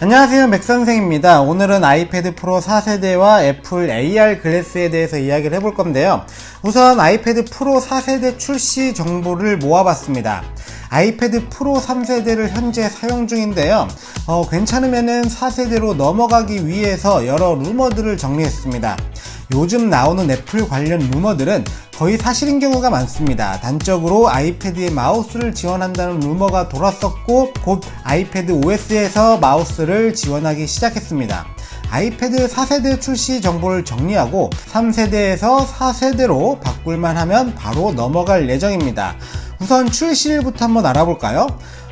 안녕하세요, 맥선생입니다. 오늘은 아이패드 프로 4세대와 애플 AR 글래스에 대해서 이야기를 해볼 건데요. 우선 아이패드 프로 4세대 출시 정보를 모아봤습니다. 아이패드 프로 3세대를 현재 사용 중인데요. 괜찮으면은 4세대로 넘어가기 위해서 여러 루머들을 정리했습니다. 요즘 나오는 애플 관련 루머들은 거의 사실인 경우가 많습니다. 단적으로 아이패드에 마우스를 지원한다는 루머가 돌았었고, 곧 아이패드 OS에서 마우스를 지원하기 시작했습니다. 아이패드 4세대 출시 정보를 정리하고 3세대에서 4세대로 바꿀만 하면 바로 넘어갈 예정입니다. 우선 출시일부터 한번 알아볼까요?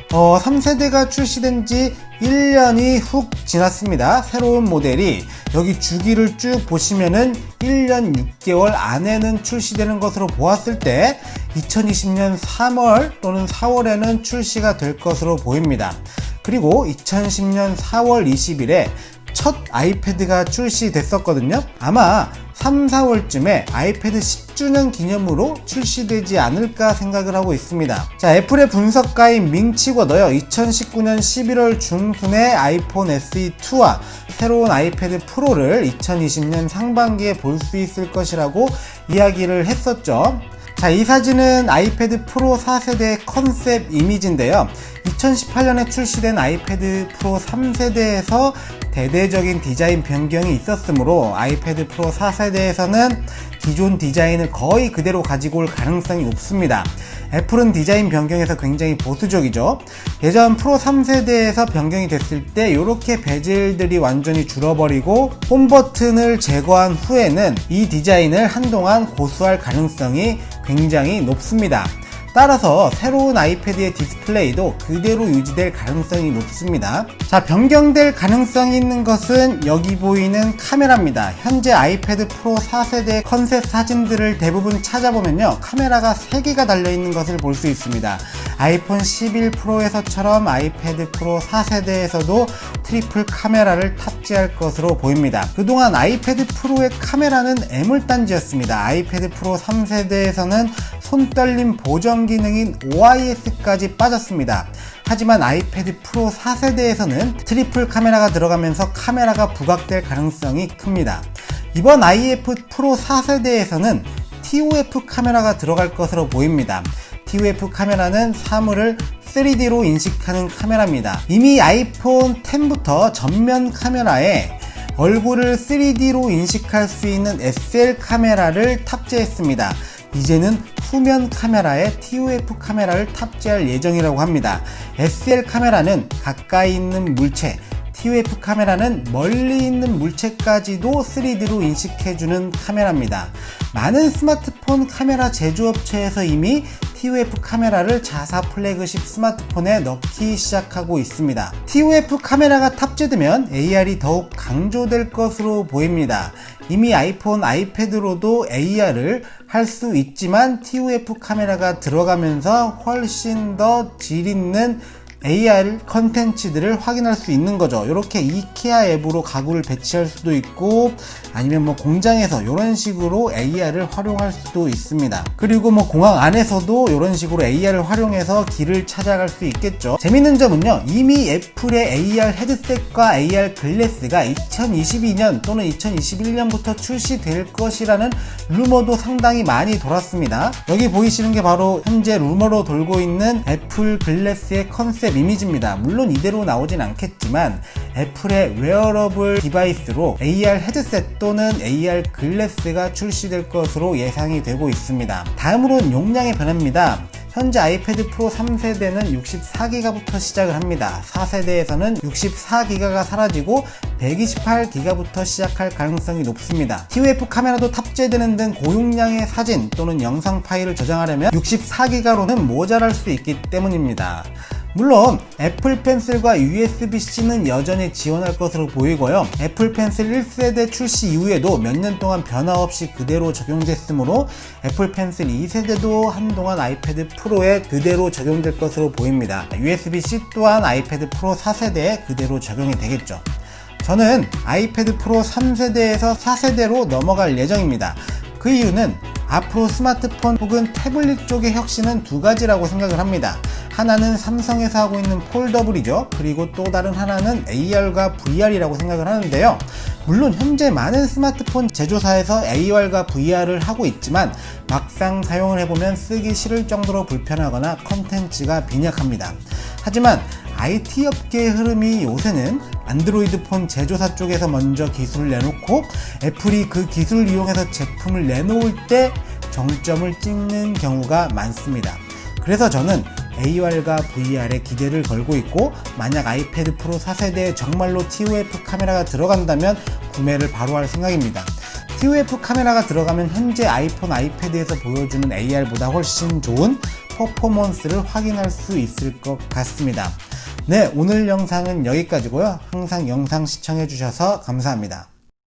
3세대가 출시된 지 1년이 훅 지났습니다. 새로운 모델이 여기 주기를 쭉 보시면은 1년 6개월 안에는 출시되는 것으로 보았을 때 2020년 3월 또는 4월에는 출시가 될 것으로 보입니다. 그리고 2010년 4월 20일에 첫 아이패드가 출시됐었거든요. 아마 3, 4월쯤에 아이패드 10주년 기념으로 출시되지 않을까 생각을 하고 있습니다. 자, 애플의 분석가인 밍치거더요, 2019년 11월 중순에 아이폰 SE2와 새로운 아이패드 프로를 2020년 상반기에 볼 수 있을 것이라고 이야기를 했었죠. 자, 이 사진은 아이패드 프로 4세대 컨셉 이미지인데요. 2018년에 출시된 아이패드 프로 3세대에서 대대적인 디자인 변경이 있었으므로 아이패드 프로 4세대에서는 기존 디자인을 거의 그대로 가지고 올 가능성이 높습니다. 애플은 디자인 변경에서 굉장히 보수적이죠. 예전 프로 3세대에서 변경이 됐을 때 이렇게 베젤들이 완전히 줄어버리고 홈 버튼을 제거한 후에는 이 디자인을 한동안 고수할 가능성이 굉장히 높습니다. 따라서 새로운 아이패드의 디스플레이도 그대로 유지될 가능성이 높습니다. 자, 변경될 가능성이 있는 것은 여기 보이는 카메라입니다. 현재 아이패드 프로 4세대 컨셉 사진들을 대부분 찾아보면요, 카메라가 3개가 달려있는 것을 볼 수 있습니다. 아이폰 11 프로에서처럼 아이패드 프로 4세대에서도 트리플 카메라를 탑재할 것으로 보입니다. 그동안 아이패드 프로의 카메라는 애물단지였습니다. 아이패드 프로 3세대에서는 손떨림 보정 기능인 OIS까지 빠졌습니다. 하지만 아이패드 프로 4세대에서는 트리플 카메라가 들어가면서 카메라가 부각될 가능성이 큽니다. 이번 IF 프로 4세대에서는 TOF 카메라가 들어갈 것으로 보입니다. TOF 카메라는 사물을 3D로 인식하는 카메라입니다. 이미 아이폰 10부터 전면 카메라에 얼굴을 3D로 인식할 수 있는 SL 카메라를 탑재했습니다. 이제는 후면 카메라에 TOF 카메라를 탑재할 예정이라고 합니다. SL 카메라는 가까이 있는 물체, TOF 카메라는 멀리 있는 물체까지도 3D로 인식해주는 카메라입니다. 많은 스마트폰 카메라 제조업체에서 이미 TOF 카메라를 자사 플래그십 스마트폰에 넣기 시작하고 있습니다. TOF 카메라가 탑재되면 AR이 더욱 강조될 것으로 보입니다. 이미 아이폰, 아이패드로도 AR을 할 수 있지만 TOF 카메라가 들어가면서 훨씬 더 질 있는 AR 컨텐츠들을 확인할 수 있는 거죠. 이렇게 이케아 앱으로 가구를 배치할 수도 있고, 아니면 공장에서 이런 식으로 AR을 활용할 수도 있습니다. 그리고 공항 안에서도 이런 식으로 AR을 활용해서 길을 찾아갈 수 있겠죠. 재밌는 점은요, 이미 애플의 AR 헤드셋과 AR 글래스가 2022년 또는 2021년부터 출시될 것이라는 루머도 상당히 많이 돌았습니다. 여기 보이시는 게 바로 현재 루머로 돌고 있는 애플 글래스의 컨셉 이미지입니다. 물론 이대로 나오진 않겠지만 애플의 웨어러블 디바이스로 AR 헤드셋 또는 AR 글래스가 출시될 것으로 예상이 되고 있습니다. 다음으로는 용량의 변화입니다. 현재 아이패드 프로 3세대는 64기가부터 시작을 합니다. 4세대에서는 64기가가 사라지고 128기가부터 시작할 가능성이 높습니다. TOF 카메라도 탑재되는 등 고용량의 사진 또는 영상 파일을 저장하려면 64기가로는 모자랄 수 있기 때문입니다. 물론 애플 펜슬과 USB-C는 여전히 지원할 것으로 보이고요. 애플 펜슬 1세대 출시 이후에도 몇 년 동안 변화 없이 그대로 적용됐으므로 애플 펜슬 2세대도 한동안 아이패드 프로에 그대로 적용될 것으로 보입니다. USB-C 또한 아이패드 프로 4세대에 그대로 적용이 되겠죠. 저는 아이패드 프로 3세대에서 4세대로 넘어갈 예정입니다. 그 이유는 앞으로 스마트폰 혹은 태블릿 쪽의 혁신은 두 가지라고 생각을 합니다. 하나는 삼성에서 하고 있는 폴더블이죠. 그리고 또 다른 하나는 AR과 VR이라고 생각을 하는데요. 물론 현재 많은 스마트폰 제조사에서 AR과 VR을 하고 있지만 막상 사용을 해보면 쓰기 싫을 정도로 불편하거나 컨텐츠가 빈약합니다. 하지만 IT 업계의 흐름이 요새는 안드로이드 폰 제조사 쪽에서 먼저 기술을 내놓고 애플이 그 기술을 이용해서 제품을 내놓을 때 정점을 찍는 경우가 많습니다. 그래서 저는 AR과 VR에 기대를 걸고 있고, 만약 아이패드 프로 4세대에 정말로 TOF 카메라가 들어간다면 구매를 바로 할 생각입니다. TOF 카메라가 들어가면 현재 아이폰, 아이패드에서 보여주는 AR보다 훨씬 좋은 퍼포먼스를 확인할 수 있을 것 같습니다. 네, 오늘 영상은 여기까지고요. 항상 영상 시청해주셔서 감사합니다.